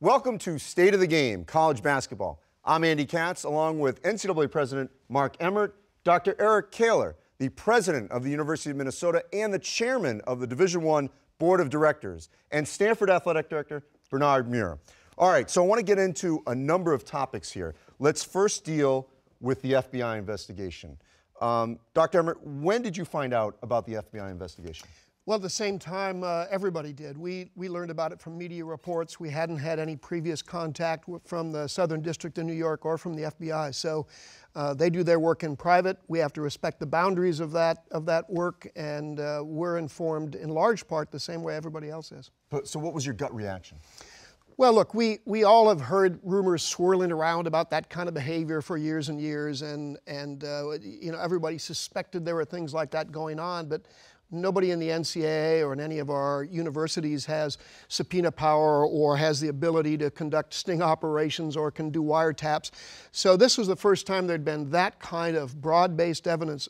Welcome to State of the Game, college basketball. I'm Andy Katz, along with NCAA President Mark Emmert, Dr. Eric Kaler, the president of the University of Minnesota and the chairman of the Division I Board of Directors, and Stanford Athletic Director Bernard Muir. All right, so I want to get into a number of topics here. Let's first deal with the FBI investigation. Dr. Emmert, when did you find out about the FBI investigation? Well, at the same time, everybody did. We learned about it from media reports. We hadn't had any previous contact from the Southern District of New York or from the FBI. So they do their work in private. We have to respect the boundaries of that work, and we're informed in large part the same way everybody else is. So what was your gut reaction? Well, look, we all have heard rumors swirling around about that kind of behavior for years and years, and you know, everybody suspected there were things like that going on, but nobody in the NCAA or in any of our universities has subpoena power or has the ability to conduct sting operations or can do wiretaps. So this was the first time there'd been that kind of broad-based evidence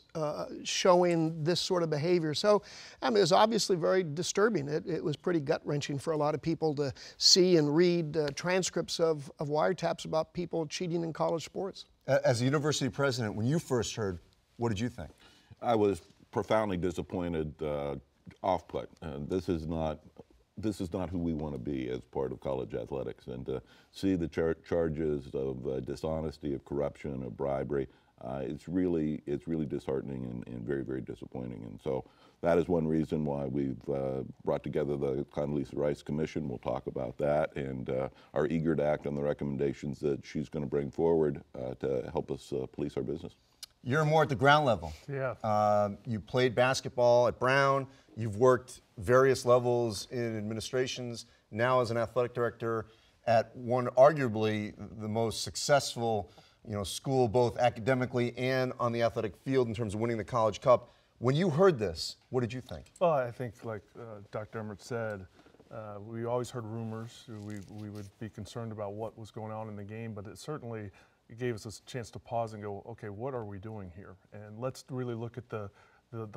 showing this sort of behavior. So I mean, it was obviously very disturbing. It was pretty gut-wrenching for a lot of people to see and read transcripts of wiretaps about people cheating in college sports. As a university president, when you first heard, what did you think? I was profoundly disappointed, off-put. This is not who we want to be as part of college athletics. And to see the charges of dishonesty, of corruption, of bribery, it's really disheartening and very, very disappointing. And so that is one reason why we've brought together the Condoleezza Rice Commission. We'll talk about that, and are eager to act on the recommendations that she's going to bring forward to help us police our business. You're more at the ground level. Yeah. You played basketball at Brown. You've worked various levels in administrations. Now as an athletic director at one arguably the most successful, school, both academically and on the athletic field in terms of winning the College Cup. When you heard this, what did you think? Well, I think, like Dr. Emmert said, we always heard rumors. We would be concerned about what was going on in the game, but it certainly gave us a chance to pause and go, okay, what are we doing here? And let's really look at the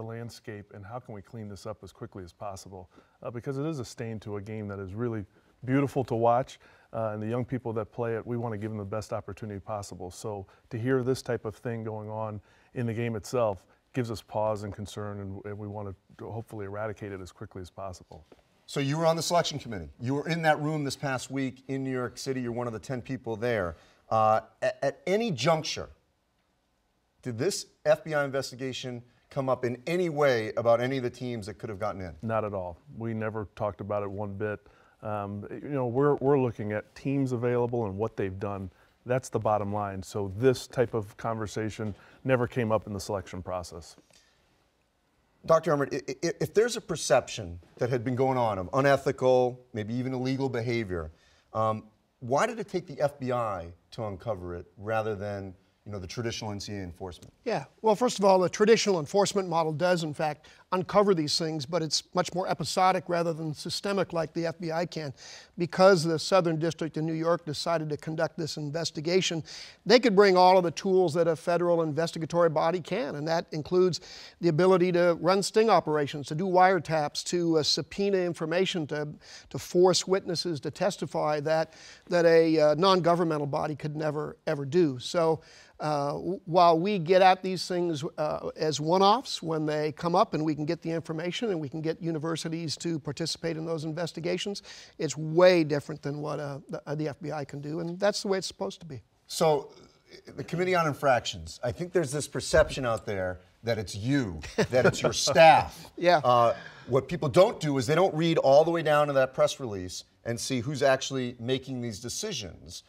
landscape and how can we clean this up as quickly as possible? Because it is a stain to a game that is really beautiful to watch, and the young people that play it, we want to give them the best opportunity possible. So to hear this type of thing going on in the game itself gives us pause and concern, and we want to hopefully eradicate it as quickly as possible. So you were on the selection committee. You were in that room this past week in New York City. You're one of the 10 people there. At any juncture, did this FBI investigation come up in any way about any of the teams that could have gotten in? Not at all. We never talked about it one bit. We're looking at teams available and what they've done. That's the bottom line. So this type of conversation never came up in the selection process. Dr. Emmert, if there's a perception that had been going on of unethical, maybe even illegal behavior, why did it take the FBI to uncover it rather than, the traditional NCAA enforcement? Yeah, well, first of all, the traditional enforcement model does, in fact, uncover these things, but it's much more episodic rather than systemic like the FBI can. Because the Southern District in New York decided to conduct this investigation, they could bring all of the tools that a federal investigatory body can, and that includes the ability to run sting operations, to do wiretaps, to subpoena information, to force witnesses to testify that a non-governmental body could never, ever do. So while we get at these things as one-offs when they come up and we can get the information and we can get universities to participate in those investigations, it's way different than what the FBI can do, and that's the way it's supposed to be. So the Committee on Infractions, I think there's this perception out there that it's you, that it's your staff. Yeah. What people don't do is they don't read all the way down to that press release and see who's actually making these decisions.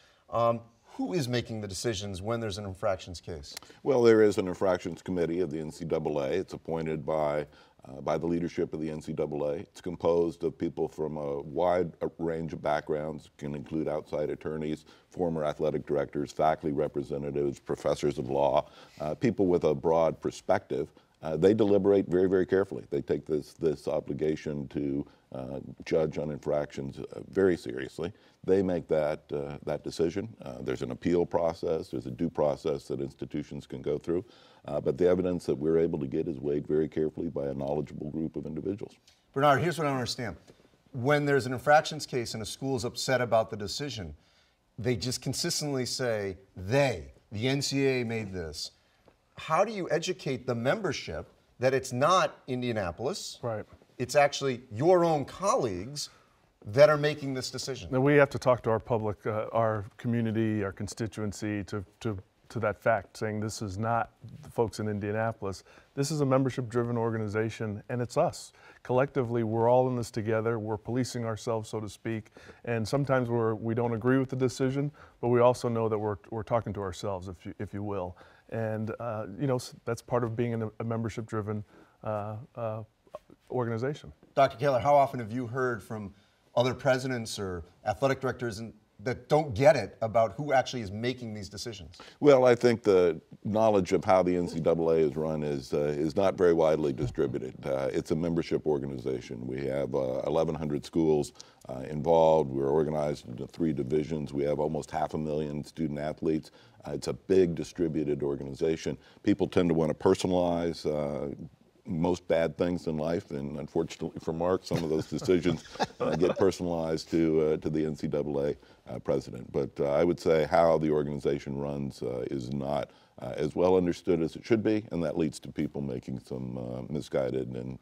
Who is making the decisions when there's an infractions case? Well, there is an infractions committee of the NCAA. It's appointed by the leadership of the NCAA. It's composed of people from a wide range of backgrounds. It can include outside attorneys, former athletic directors, faculty representatives, professors of law, people with a broad perspective. They deliberate very, very carefully. They take this obligation to judge on infractions very seriously. They make that decision. There's an appeal process. There's a due process that institutions can go through. But the evidence that we're able to get is weighed very carefully by a knowledgeable group of individuals. Bernard, here's what I don't understand. when there's an infractions case and a school's upset about the decision, they just consistently say, the NCAA made this. How do you educate the membership that it's not Indianapolis? Right. It's actually your own colleagues that are making this decision? Now we have to talk to our public, our community, our constituency to that fact, saying this is not the folks in Indianapolis. This is a membership-driven organization, and it's us. Collectively, we're all in this together. We're policing ourselves, so to speak, and sometimes we don't agree with the decision, but we also know that we're talking to ourselves, if you will. And you know, that's part of being a membership-driven organization. Dr. Kaler, how often have you heard from other presidents or athletic directors that don't get it about who actually is making these decisions? Well, I think the knowledge of how the NCAA is run is not very widely distributed. It's a membership organization. We have 1,100 schools involved. We're organized into 3 divisions. We have almost 500,000 student athletes. It's a big distributed organization. People tend to want to personalize most bad things in life, and unfortunately for Mark, some of those decisions get personalized to the NCAA president. But I would say how the organization runs is not as well understood as it should be, and that leads to people making some misguided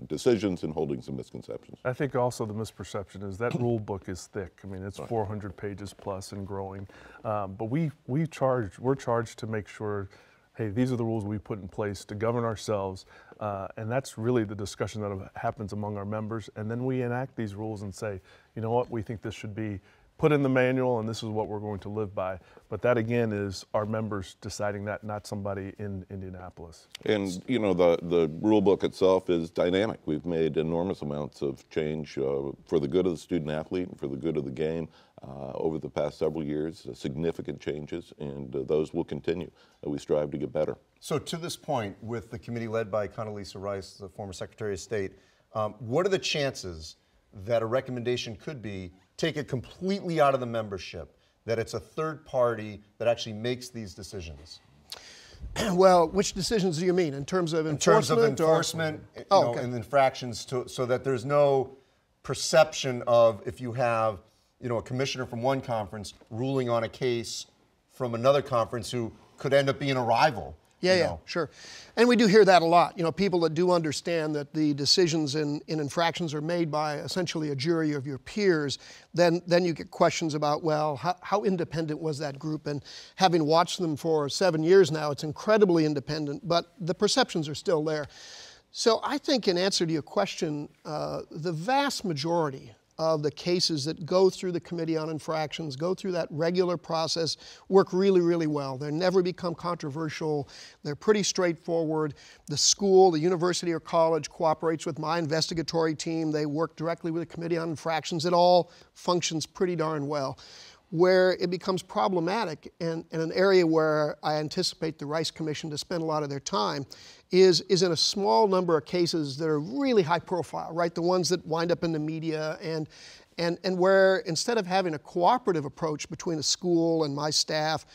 decisions and holding some misconceptions. I think also the misperception is that rule book is thick. I mean, it's 400 pages plus and growing. But we're charged to make sure, hey, these are the rules we put in place to govern ourselves, and that's really the discussion that happens among our members, and then we enact these rules and say, you know what, we think this should be put in the manual, and this is what we're going to live by. But that, again, is our members deciding that, not somebody in Indianapolis. And, you know, the rule book itself is dynamic. We've made enormous amounts of change for the good of the student athlete and for the good of the game over the past several years, significant changes, and those will continue. We strive to get better. So to this point, with the committee led by Condoleezza Rice, the former Secretary of State, what are the chances that a recommendation could be take it completely out of the membership, that it's a third party that actually makes these decisions? Well, which decisions do you mean? In terms of enforcement? In terms of enforcement, and infractions, so that there's no perception of, if you have, you know, a commissioner from one conference ruling on a case from another conference who could end up being a rival. Yeah, sure. And we do hear that a lot. You know, people that do understand that the decisions in infractions are made by essentially a jury of your peers, then you get questions about, well, how independent was that group? And having watched them for 7 years now, it's incredibly independent, but the perceptions are still there. So I think, in answer to your question, the vast majority of the cases that go through the Committee on Infractions, go through that regular process, work really, really well. They never become controversial. They're pretty straightforward. The school, the university or college cooperates with my investigatory team. They work directly with the Committee on Infractions. It all functions pretty darn well. Where it becomes problematic, and an area where I anticipate the Rice Commission to spend a lot of their time, is in a small number of cases that are really high profile, right? The ones that wind up in the media, and where instead of having a cooperative approach between the school and my staff,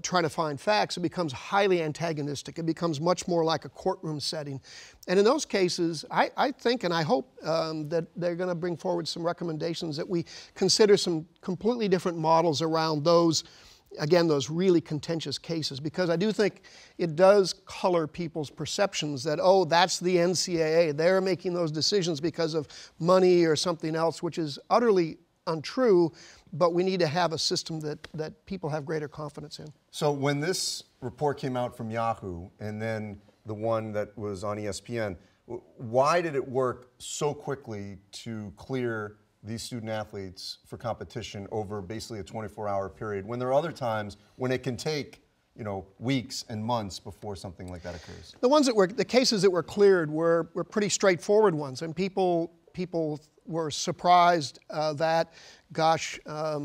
trying to find facts, it becomes highly antagonistic. It becomes much more like a courtroom setting. And in those cases, I think and I hope that they're going to bring forward some recommendations that we consider some completely different models around those, again, those really contentious cases, because I do think it does color people's perceptions that, oh, that's the NCAA. They're making those decisions because of money or something else, which is utterly untrue. But we need to have a system that people have greater confidence in. So when this report came out from Yahoo and then the one that was on ESPN, why did it work so quickly to clear these student athletes for competition over basically a 24-hour period, when there are other times when it can take, you know, weeks and months before something like that occurs? The cases that were cleared were pretty straightforward ones, and people were surprised that, gosh,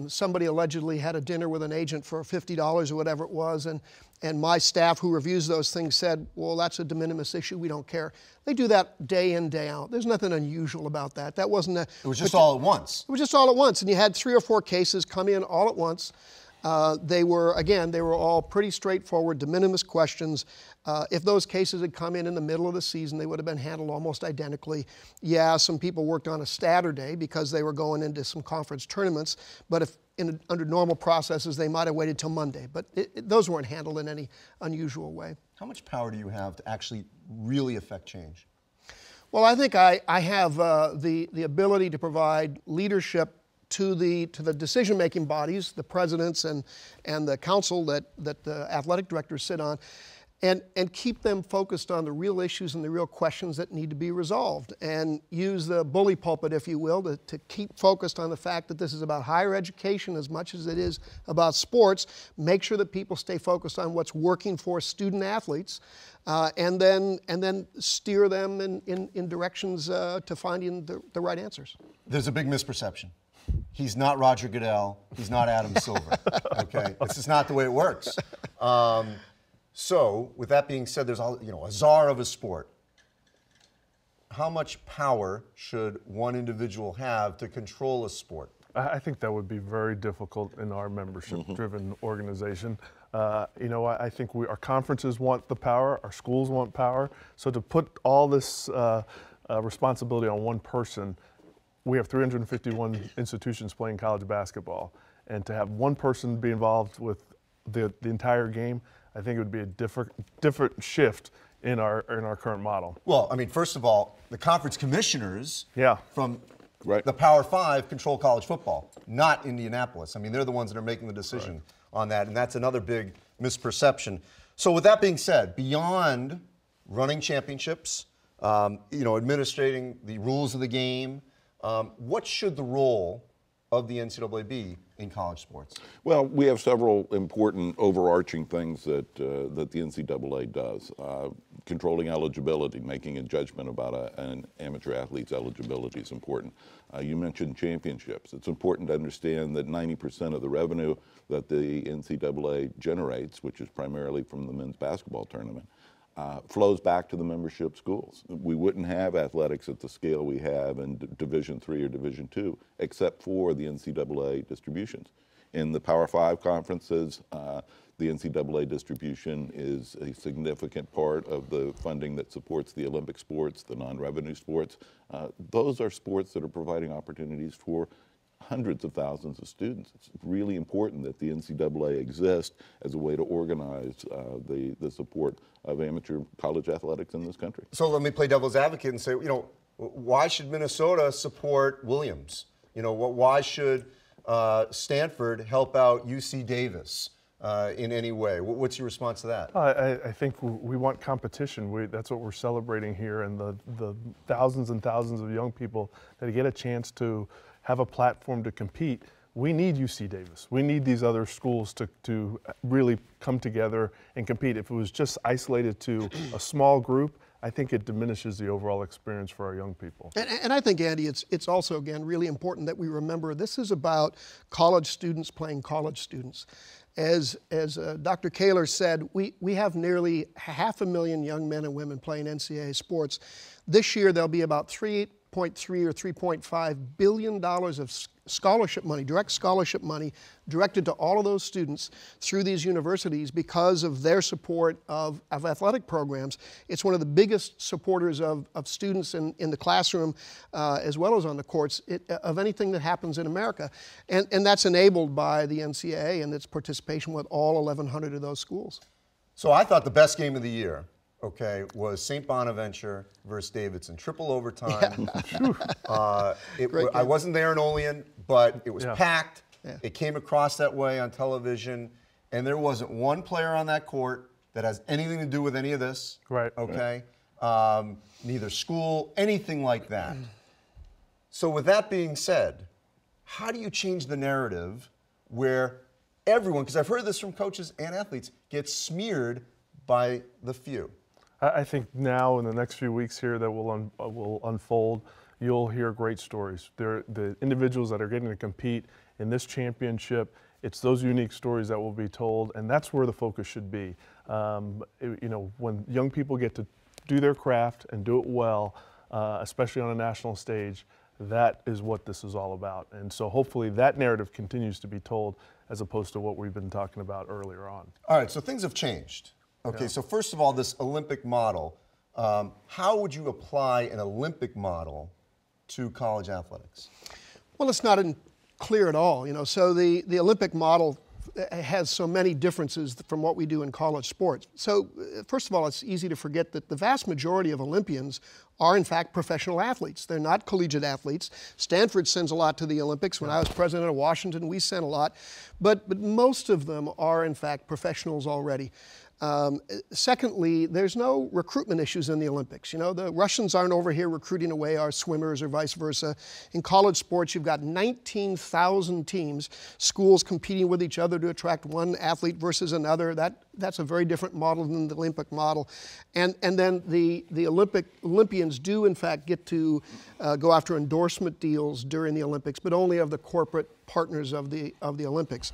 somebody allegedly had a dinner with an agent for $50 or whatever it was, and my staff who reviews those things said, well, that's a de minimis issue, we don't care. They do that day in, day out. There's nothing unusual about that. That wasn't a... It was just all at once. It was just all at once, and you had 3 or 4 cases come in all at once, They were all pretty straightforward, de minimis questions. If those cases had come in the middle of the season, they would have been handled almost identically. Yeah, some people worked on a Saturday because they were going into some conference tournaments, but if under normal processes, they might have waited till Monday. But those weren't handled in any unusual way. How much power do you have to actually really affect change? Well, I think I have the ability to provide leadership to the decision-making bodies, the presidents and the council that the athletic directors sit on, and keep them focused on the real issues and the real questions that need to be resolved, and use the bully pulpit, if you will, to keep focused on the fact that this is about higher education as much as it is about sports. Make sure that people stay focused on what's working for student athletes, and then steer them in directions to finding the right answers. There's a big misperception. He's not Roger Goodell. He's not Adam Silver. Okay, this is not the way it works. So, with that being said, there's a czar of a sport. How much power should one individual have to control a sport? I think that would be very difficult in our membership-driven organization. I think our conferences want the power, our schools want power. So to put all this responsibility on one person, we have 351 institutions playing college basketball, and to have one person be involved with the entire game, I think it would be a different shift in our current model. Well, I mean, first of all, the conference commissioners from the Power Five control college football, not Indianapolis. I mean, they're the ones that are making the decision on that, and that's another big misperception. So with that being said, beyond running championships, administrating the rules of the game, what should the role of the NCAA be in college sports? Well, we have several important overarching things that the NCAA does. Controlling eligibility, making a judgment about an amateur athlete's eligibility is important. You mentioned championships. It's important to understand that 90% of the revenue that the NCAA generates, which is primarily from the men's basketball tournament, flows back to the membership schools. We wouldn't have athletics at the scale we have in Division III or Division II, except for the NCAA distributions. In the Power Five conferences, the NCAA distribution is a significant part of the funding that supports the Olympic sports, the non-revenue sports. Those are sports that are providing opportunities for hundreds of thousands of students. It's really important that the NCAA exists as a way to organize the support of amateur college athletics in this country. So let me play devil's advocate and say, why should Minnesota support Williams? Why should Stanford help out UC Davis in any way? What's your response to that? I think we want competition. That's what we're celebrating here, and the thousands and thousands of young people that get a chance to have a platform to compete. We need UC Davis. We need these other schools to really come together and compete. If it was just isolated to a small group, I think it diminishes the overall experience for our young people. And I think, Andy, it's also, again, really important that we remember this is about college students playing college students. As Dr. Kaler said, we have nearly 500,000 young men and women playing NCAA sports. This year, there'll be about $3.3 or $3.5 billion of scholarship money, direct scholarship money, directed to all of those students through these universities because of their support of athletic programs. It's one of the biggest supporters of students in the classroom as well as on the courts of anything that happens in America. And that's enabled by the NCAA and its participation with all 1,100 of those schools. So I thought the best game of the year, was St. Bonaventure versus Davidson. Triple overtime. Yeah. I wasn't there in Olean, but it was packed. Yeah. It came across that way on television, and there wasn't one player on that court that has anything to do with any of this. Right. Okay? Neither school, anything like that. So with that being said, how do you change the narrative where everyone, because I've heard this from coaches and athletes, gets smeared by the few? I think now in the next few weeks here that will unfold, you'll hear great stories. The individuals that are getting to compete in this championship, it's those unique stories that will be told, and that's where the focus should be. When young people get to do their craft and do it well, especially on a national stage, that is what this is all about. And so hopefully that narrative continues to be told as opposed to what we've been talking about earlier on. All right, so things have changed. Okay, so first of all, this Olympic model, how would you apply an Olympic model to college athletics? Well, it's not clear at all. So the Olympic model has so many differences from what we do in college sports. So first of all, it's easy to forget that the vast majority of Olympians are in fact professional athletes. They're not collegiate athletes. Stanford sends a lot to the Olympics. When I was president of Washington, we sent a lot. But most of them are in fact professionals already. Secondly, there's no recruitment issues in the Olympics. The Russians aren't over here recruiting away our swimmers or vice versa. In college sports, you've got 19,000 teams, schools competing with each other to attract one athlete versus another. That's a very different model than the Olympic model. And then the Olympians do in fact get to go after endorsement deals during the Olympics, but only of the corporate partners of the Olympics.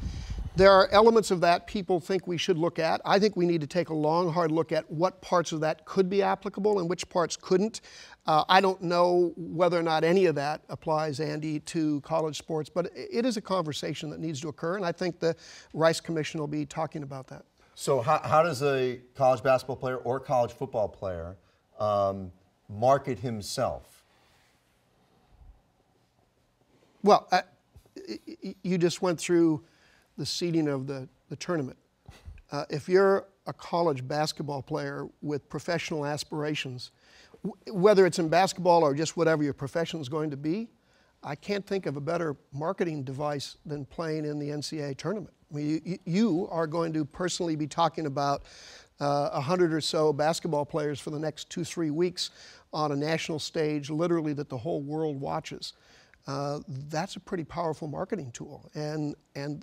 There are elements of that people think we should look at. I think we need to take a long, hard look at what parts of that could be applicable and which parts couldn't. I don't know whether or not any of that applies, Andy, to college sports, but it is a conversation that needs to occur, and I think the Rice Commission will be talking about that. So how does a college basketball player or college football player market himself? Well, you just went through the seeding of the tournament. If you're a college basketball player with professional aspirations, whether it's in basketball or just whatever your profession is going to be, I can't think of a better marketing device than playing in the NCAA tournament. I mean, you are going to personally be talking about 100 or so basketball players for the next 2-3 weeks on a national stage, literally that the whole world watches. That's a pretty powerful marketing tool. And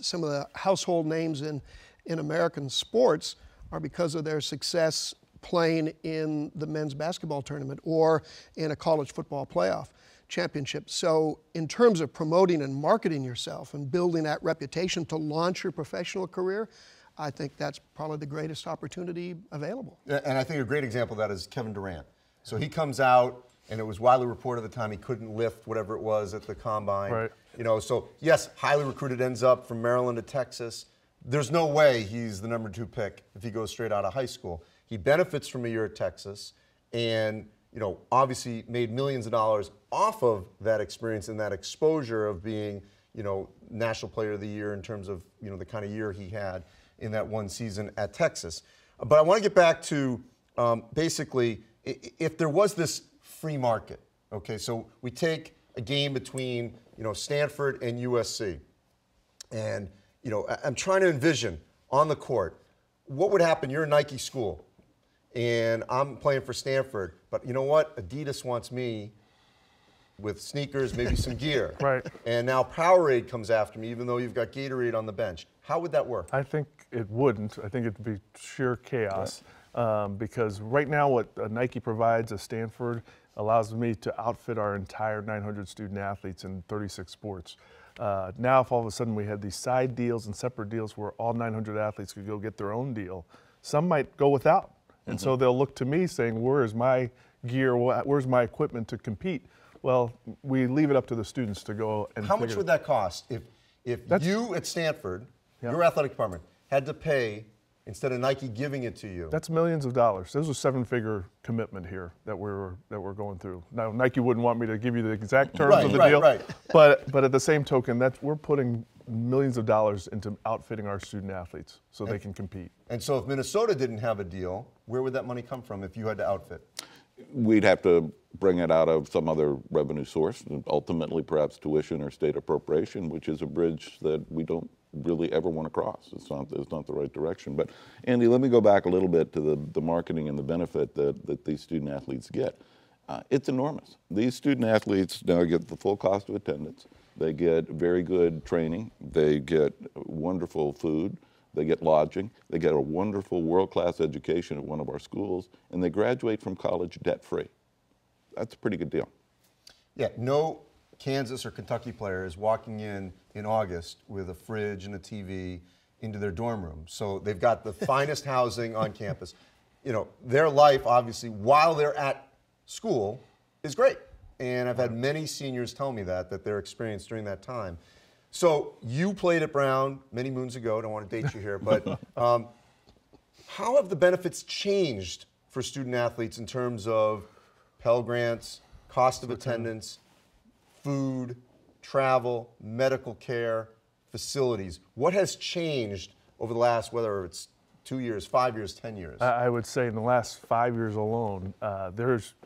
some of the household names in American sports are because of their success playing in the men's basketball tournament or in a college football playoff championship. So in terms of promoting and marketing yourself and building that reputation to launch your professional career, I think that's probably the greatest opportunity available. And I think a great example of that is Kevin Durant. So he comes out, and it was widely reported at the time he couldn't lift whatever it was at the combine. Right. So yes, highly recruited, ends up from Maryland to Texas. There's no way he's the number 2 pick if he goes straight out of high school. He benefits from a year at Texas and, obviously made millions of dollars off of that experience and that exposure of being, National Player of the Year in terms of, the kind of year he had in that one season at Texas. But I want to get back to basically, if there was this free market, okay, so we take a game between, Stanford and USC, and, I'm trying to envision on the court, what would happen? You're a Nike school, and I'm playing for Stanford, but you know what? Adidas wants me with sneakers, maybe some gear. Right. And now Powerade comes after me, even though you've got Gatorade on the bench. How would that work? I think it wouldn't. I think it'd be sheer chaos. Because right now what Nike provides at Stanford allows me to outfit our entire 900 student athletes in 36 sports. Now if all of a sudden we had these side deals and separate deals where all 900 athletes could go get their own deal, some might go without. And so they'll look to me saying, where's my gear, where's my equipment to compete? Well, we leave it up to the students to go and How much would that cost if you at Stanford, your athletic department, had to pay instead of Nike giving it to you? That's millions of dollars. There's a 7-figure commitment here that we're going through. Now, Nike wouldn't want me to give you the exact terms of the deal, but at the same token, we're putting millions of dollars into outfitting our student athletes so they can compete. And so if Minnesota didn't have a deal, where would that money come from if you had to outfit? We'd have to bring it out of some other revenue source, and ultimately perhaps tuition or state appropriation, which is a bridge that we don't really ever want to cross. It's not the right direction. But Andy, let me go back a little bit to the marketing and the benefit that these student athletes get. It's enormous. These student athletes now get the full cost of attendance. They get very good training. They get wonderful food. They get lodging. They get a wonderful world-class education at one of our schools, and they graduate from college debt-free. That's a pretty good deal. Yeah, no Kansas or Kentucky player is walking in August with a fridge and a TV into their dorm room. So they've got the finest housing on campus. Their life, obviously, while they're at school is great. And I've had many seniors tell me that their experience during that time. So you played at Brown many moons ago. Don't want to date you here, but how have the benefits changed for student athletes in terms of Pell Grants, cost of attendance, food, travel, medical care, facilities? What has changed over the last, whether it's 2 years, 5 years, 10 years? I would say in the last 5 years alone,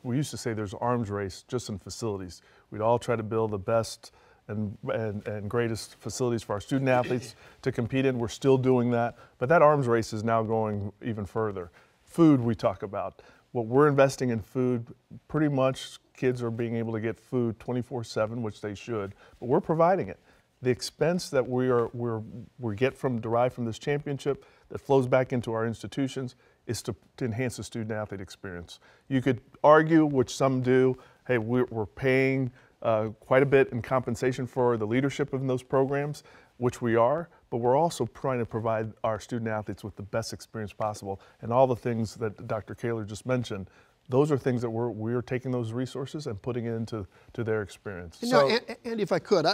we used to say there's arms race just in facilities. We'd all try to build the best and greatest facilities for our student athletes to compete in. We're still doing that, but that arms race is now going even further. Food we talk about. What we're investing in food, pretty much kids are being able to get food 24/7, which they should, but we're providing it. The expense that we derive from this championship that flows back into our institutions is to enhance the student athlete experience. You could argue, which some do, hey, we're paying quite a bit in compensation for the leadership of those programs, which we are, but we're also trying to provide our student athletes with the best experience possible. And all the things that Dr. Kaler just mentioned, those are things that we're taking those resources and putting it into their experience. And if I could,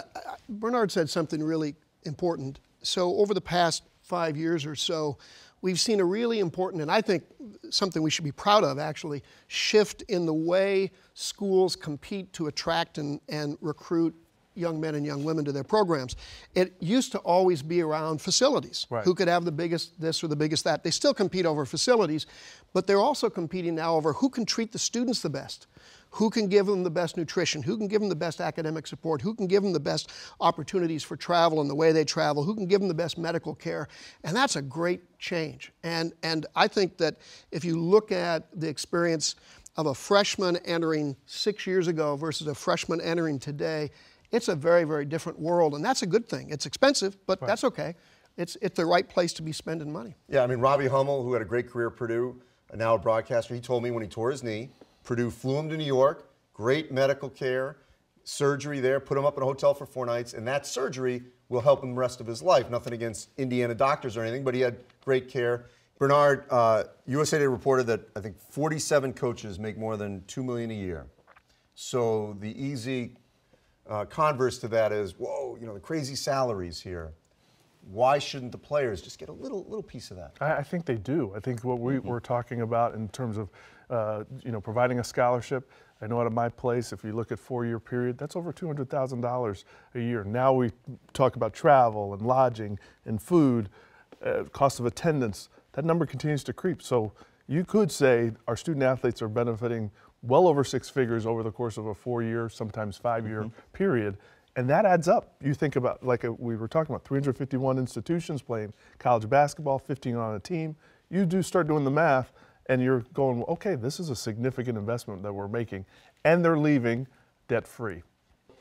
Bernard said something really important. So over the past 5 years or so, we've seen a really important, and I think something we should be proud of actually, shift in the way schools compete to attract and recruit young men and young women to their programs. It used to always be around facilities. Right. Who could have the biggest this or the biggest that. They still compete over facilities, but they're also competing now over who can treat the students the best, who can give them the best nutrition, who can give them the best academic support, who can give them the best opportunities for travel and the way they travel, who can give them the best medical care. And that's a great change. And I think that if you look at the experience of a freshman entering 6 years ago versus a freshman entering today, it's a very, very different world, and that's a good thing. It's expensive, but that's okay. It's the right place to be spending money. Yeah, I mean, Robbie Hummel, who had a great career at Purdue, now a broadcaster, he told me when he tore his knee, Purdue flew him to New York, great medical care, surgery there, put him up in a hotel for 4 nights, and that surgery will help him the rest of his life. Nothing against Indiana doctors or anything, but he had great care. Bernard, USA Today reported that I think 47 coaches make more than $2 million a year. So the easy converse to that is, whoa, you know, the crazy salaries here. Why shouldn't the players just get a little piece of that? I think they do. I think what we're talking about in terms of providing a scholarship. I know out of my place, if you look at 4-year period, that's over $200,000 a year. Now we talk about travel and lodging and food, cost of attendance. That number continues to creep. So you could say our student athletes are benefiting well over 6 figures over the course of a 4-year, sometimes 5-year period. And that adds up. You think about, like we were talking about, 351 institutions playing college basketball, 15 on a team. You do start doing the math, and you're going, okay, this is a significant investment that we're making, and they're leaving debt-free.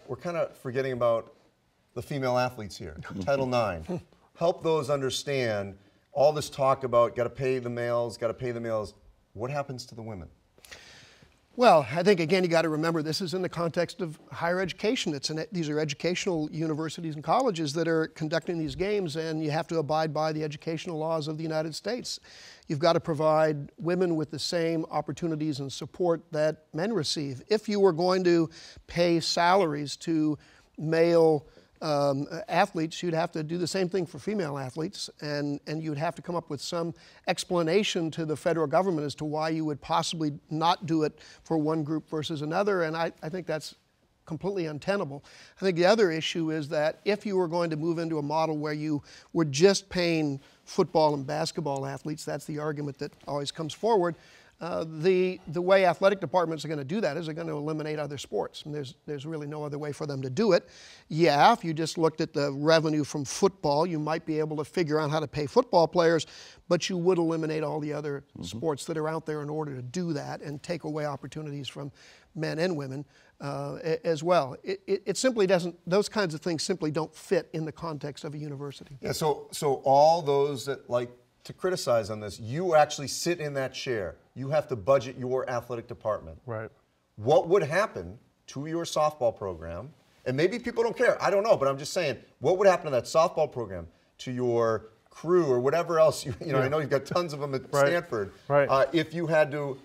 We're kind of forgetting about the female athletes here. Title IX. Help those understand all this talk about got to pay the males, got to pay the males. What happens to the women? Well, I think, again, you got to remember this is in the context of higher education. These are educational universities and colleges that are conducting these games, and you have to abide by the educational laws of the United States. You've got to provide women with the same opportunities and support that men receive. If you were going to pay salaries to male athletes, you'd have to do the same thing for female athletes, and you'd have to come up with some explanation to the federal government as to why you would possibly not do it for one group versus another, and I think that's completely untenable. I think the other issue is that if you were going to move into a model where you were just paying football and basketball athletes, that's the argument that always comes forward. The way athletic departments are going to do that is they're going to eliminate other sports. And there's really no other way for them to do it. Yeah, if you just looked at the revenue from football, you might be able to figure out how to pay football players, but you would eliminate all the other sports that are out there in order to do that and take away opportunities from men and women as well. It simply doesn't, those kinds of things simply don't fit in the context of a university. Yeah, so all those that like to criticize on this, you actually sit in that chair. You have to budget your athletic department. Right. What would happen to your softball program? And maybe people don't care. I don't know, but I'm just saying, what would happen to that softball program, to your crew or whatever else? I know you've got tons of them at Stanford. Right. If you had to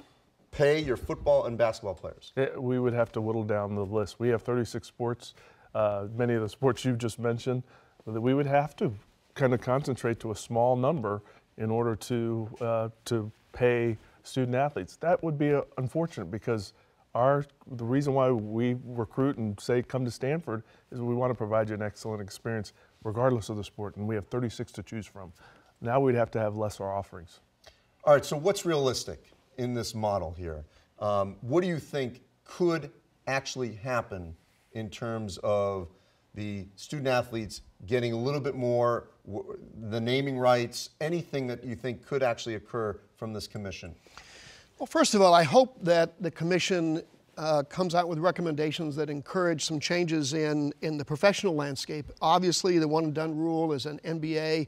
pay your football and basketball players? We would have to whittle down the list. We have 36 sports, many of the sports you've just mentioned, that we would have to kind of concentrate to a small number in order to pay student athletes. That would be unfortunate, because the reason why we recruit and say come to Stanford is we want to provide you an excellent experience regardless of the sport, and we have 36 to choose from. Now we'd have to have lesser offerings. All right, so what's realistic in this model here? What do you think could actually happen in terms of the student athletes getting a little bit more, the naming rights, anything that you think could actually occur from this commission? Well, first of all, I hope that the commission comes out with recommendations that encourage some changes in the professional landscape. Obviously, the one and done rule is an NBA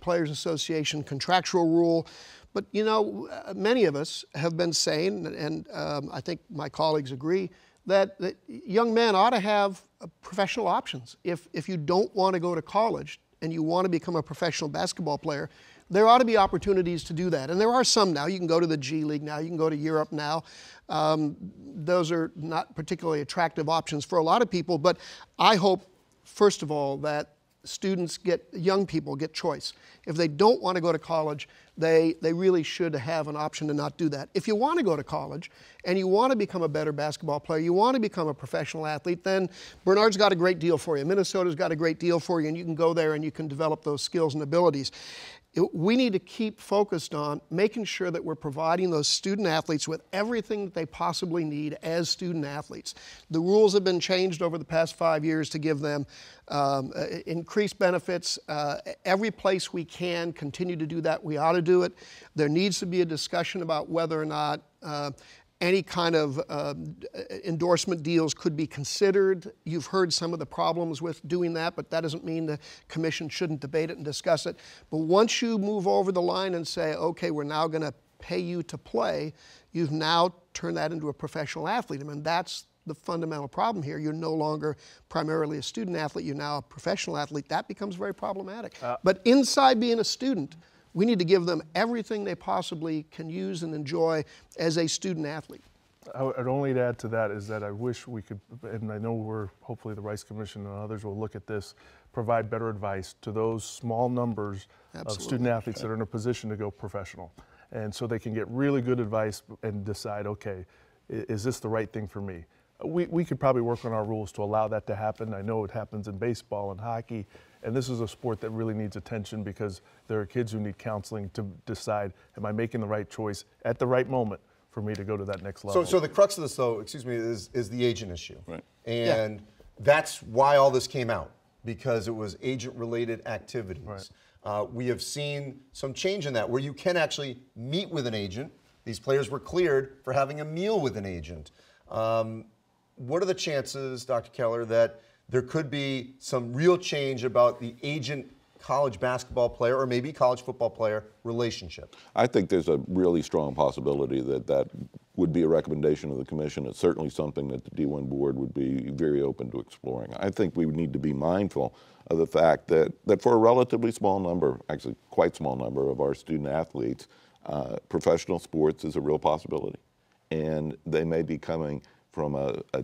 Players Association contractual rule. But, you know, many of us have been saying, and I think my colleagues agree, that young men ought to have professional options. If you don't want to go to college and you want to become a professional basketball player, there ought to be opportunities to do that. And there are some now. You can go to the G League now. You can go to Europe now. Those are not particularly attractive options for a lot of people. But I hope, first of all, that young people get choice. If they don't want to go to college, they really should have an option to not do that. If you want to go to college and you want to become a better basketball player, you want to become a professional athlete, then Bernard's got a great deal for you. Minnesota's got a great deal for you, and you can go there and you can develop those skills and abilities. We need to keep focused on making sure that we're providing those student athletes with everything that they possibly need as student athletes. The rules have been changed over the past 5 years to give them increased benefits. Every place we can continue to do that, we ought to do it. There needs to be a discussion about whether or not any kind of endorsement deals could be considered. You've heard some of the problems with doing that, but that doesn't mean the commission shouldn't debate it and discuss it. But once you move over the line and say, okay, we're now going to pay you to play, you've now turned that into a professional athlete. I mean, that's the fundamental problem here. You're no longer primarily a student athlete, you're now a professional athlete. That becomes very problematic. But inside being a student, we need to give them everything they possibly can use and enjoy as a student athlete. I'd only add to that is that I wish we could, and I know hopefully the Rice Commission and others will look at this, provide better advice to those small numbers of student athletes that are in a position to go professional. And so they can get really good advice and decide, okay, is this the right thing for me? We could probably work on our rules to allow that to happen. I know it happens in baseball and hockey, and this is a sport that really needs attention because there are kids who need counseling to decide, am I making the right choice at the right moment for me to go to that next level? So the crux of this, though, excuse me, is the agent issue. Right. And that's why all this came out, because it was agent-related activities. Right. We have seen some change in that, where you can actually meet with an agent. These players were cleared for having a meal with an agent. What are the chances, Dr. Kaler, that there could be some real change about the agent college basketball player or maybe college football player relationship? I think there's a really strong possibility that would be a recommendation of the commission. It's certainly something that the D1 board would be very open to exploring. I think we would need to be mindful of the fact that for a relatively small number, actually quite small number of our student athletes, professional sports is a real possibility. And they may be coming from a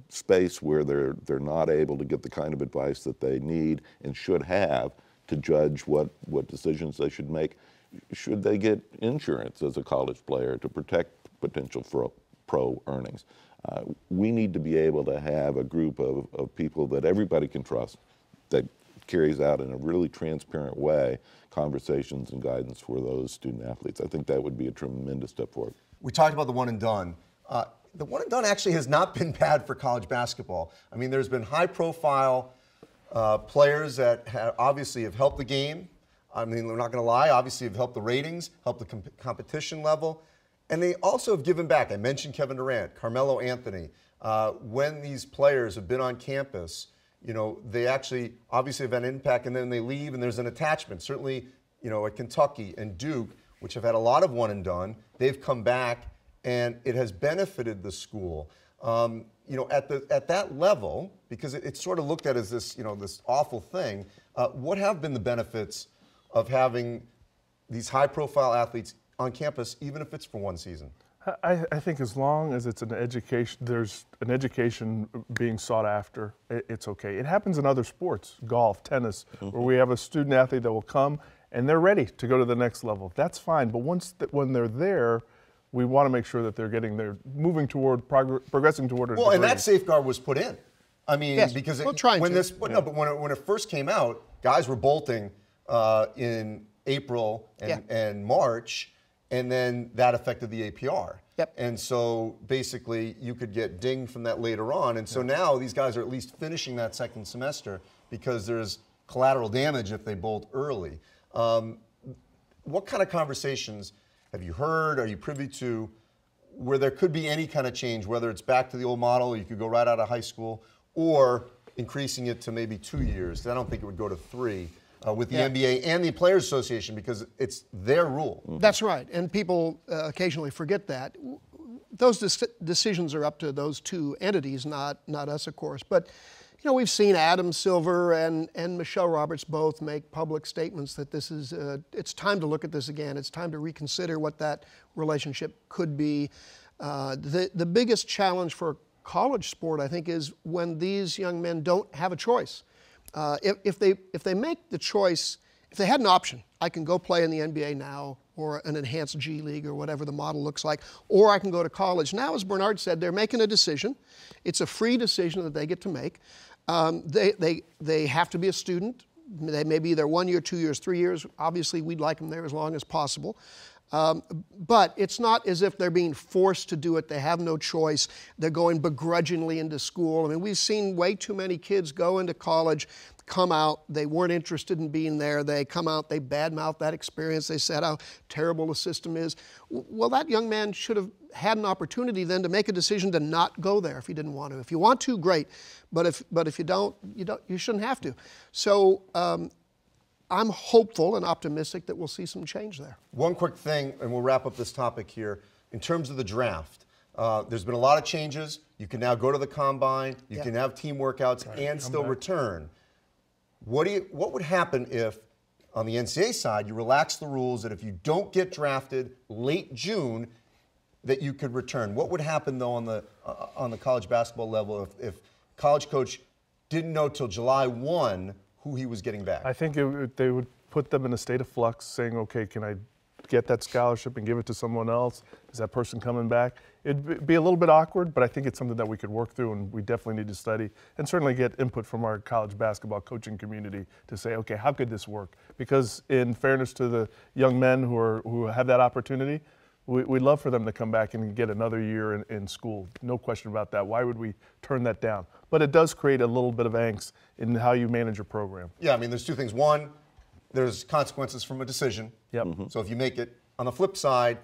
space where they're not able to get the kind of advice that they need and should have to judge what decisions they should make. Should they get insurance as a college player to protect potential pro earnings? We need to be able to have a group of people that everybody can trust, that carries out in a really transparent way conversations and guidance for those student athletes. I think that would be a tremendous step forward. We talked about the one and done. The one and done actually has not been bad for college basketball. I mean, there's been high-profile players that obviously have helped the game. I mean, we're not going to lie, obviously have helped the ratings, helped the competition level, and they also have given back. I mentioned Kevin Durant, Carmelo Anthony. When these players have been on campus, you know, they actually obviously have an impact, and then they leave, and there's an attachment. Certainly, you know, at Kentucky and Duke, which have had a lot of one and done, they've come back, and it has benefited the school. You know, at that level, because it's sort of looked at as this, you know, this awful thing. What have been the benefits of having these high-profile athletes on campus, even if it's for one season? I think as long as it's an education, there's an education being sought after, it's okay. It happens in other sports, golf, tennis, where we have a student athlete that will come and they're ready to go to the next level. That's fine, but when they're there, we want to make sure that they're moving toward, progressing toward a Well, degree. and that safeguard was put in. I mean, yes, because when it first came out, guys were bolting in April and March, and then that affected the APR. Yep. And so basically you could get dinged from that later on. And so now these guys are at least finishing that second semester because there's collateral damage if they bolt early. What kind of conversations have you heard, are you privy to, where there could be any kind of change, whether it's back to the old model, you could go right out of high school, or increasing it to maybe 2 years? 'Cause I don't think it would go to 3. With the NBA and the Players Association, because it's their rule. That's right, and people occasionally forget that. Those decisions are up to those two entities, not us, of course. But you know, we've seen Adam Silver and Michelle Roberts both make public statements that this is it's time to look at this again. It's time to reconsider what that relationship could be. The biggest challenge for college sport, I think, is when these young men don't have a choice. If they make the choice, if they had an option, I can go play in the NBA now or an enhanced G League or whatever the model looks like, or I can go to college. Now, as Bernard said, they're making a decision. It's a free decision that they get to make. They have to be a student. They may be there 1 year, 2 years, 3 years. Obviously, we'd like them there as long as possible. But it's not as if they're being forced to do it. They have no choice. They're going begrudgingly into school. I mean, we've seen way too many kids go into college, come out, they weren't interested in being there. They come out, they badmouth that experience. They said how terrible the system is. Well, that young man should have had an opportunity then to make a decision to not go there if he didn't want to. If you want to, great. But if you don't, you shouldn't have to. So, I'm hopeful and optimistic that we'll see some change there. One quick thing, and we'll wrap up this topic here. In terms of the draft, there's been a lot of changes. You can now go to the combine. You can have team workouts and still return. What would happen if, on the NCAA side, you relax the rules that if you don't get drafted late June, that you could return? What would happen, though, on the college basketball level if college coach didn't know till July 1 who he was getting back? I think they would put them in a state of flux, saying, okay, can I get that scholarship and give it to someone else? Is that person coming back? It'd be a little bit awkward, but I think it's something that we could work through, and we definitely need to study and certainly get input from our college basketball coaching community to say, okay, how could this work? Because in fairness to the young men who have that opportunity, we'd love for them to come back and get another year in school. No question about that. Why would we turn that down? But it does create a little bit of angst in how you manage your program. Yeah, I mean, there's two things. One, there's consequences from a decision. Yep. So if you make it, on the flip side,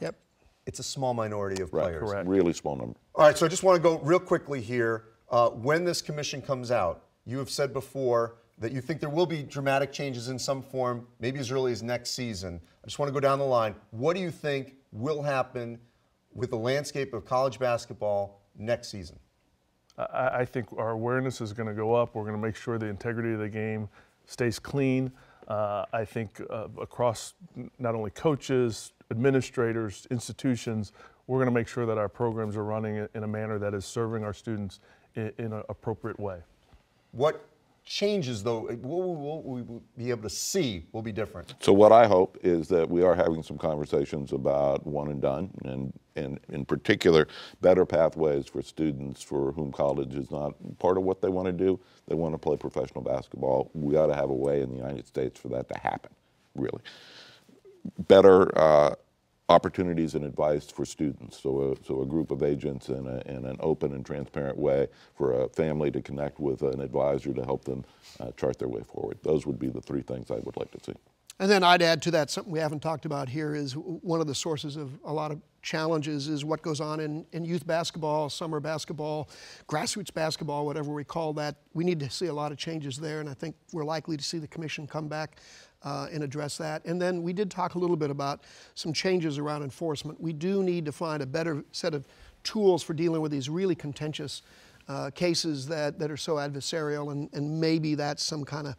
it's a small minority of players. Correct. Really small number. All right, so I just want to go real quickly here. When this commission comes out, you have said before that you think there will be dramatic changes in some form, maybe as early as next season. I just want to go down the line. What do you think will happen with the landscape of college basketball next season? I think our awareness is going to go up. We're going to make sure the integrity of the game stays clean. I think across not only coaches, administrators, institutions, we're going to make sure that our programs are running in a manner that is serving our students in an appropriate way. What changes, though, what will we be able to see will be different? So what I hope is that we are having some conversations about one and done, and in particular, better pathways for students for whom college is not part of what they want to do. They want to play professional basketball. We ought to have a way in the United States for that to happen, really. Better opportunities and advice for students. So a group of agents in an open and transparent way for a family to connect with an advisor to help them chart their way forward. Those would be the three things I would like to see. And then I'd add to that, something we haven't talked about here is one of the sources of a lot of challenges is what goes on in youth basketball, summer basketball, grassroots basketball, whatever we call that. We need to see a lot of changes there, and I think we're likely to see the commission come back and address that. And then we did talk a little bit about some changes around enforcement. We do need to find a better set of tools for dealing with these really contentious cases that are so adversarial, and maybe that's some kind of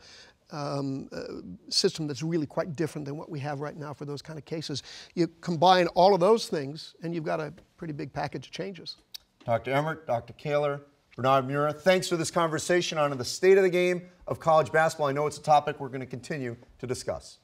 system that's really quite different than what we have right now for those kind of cases. You combine all of those things, and you've got a pretty big package of changes. Dr. Emmert, Dr. Kaler, Bernard Muir, thanks for this conversation on the state of the game of college basketball. I know it's a topic we're going to continue to discuss.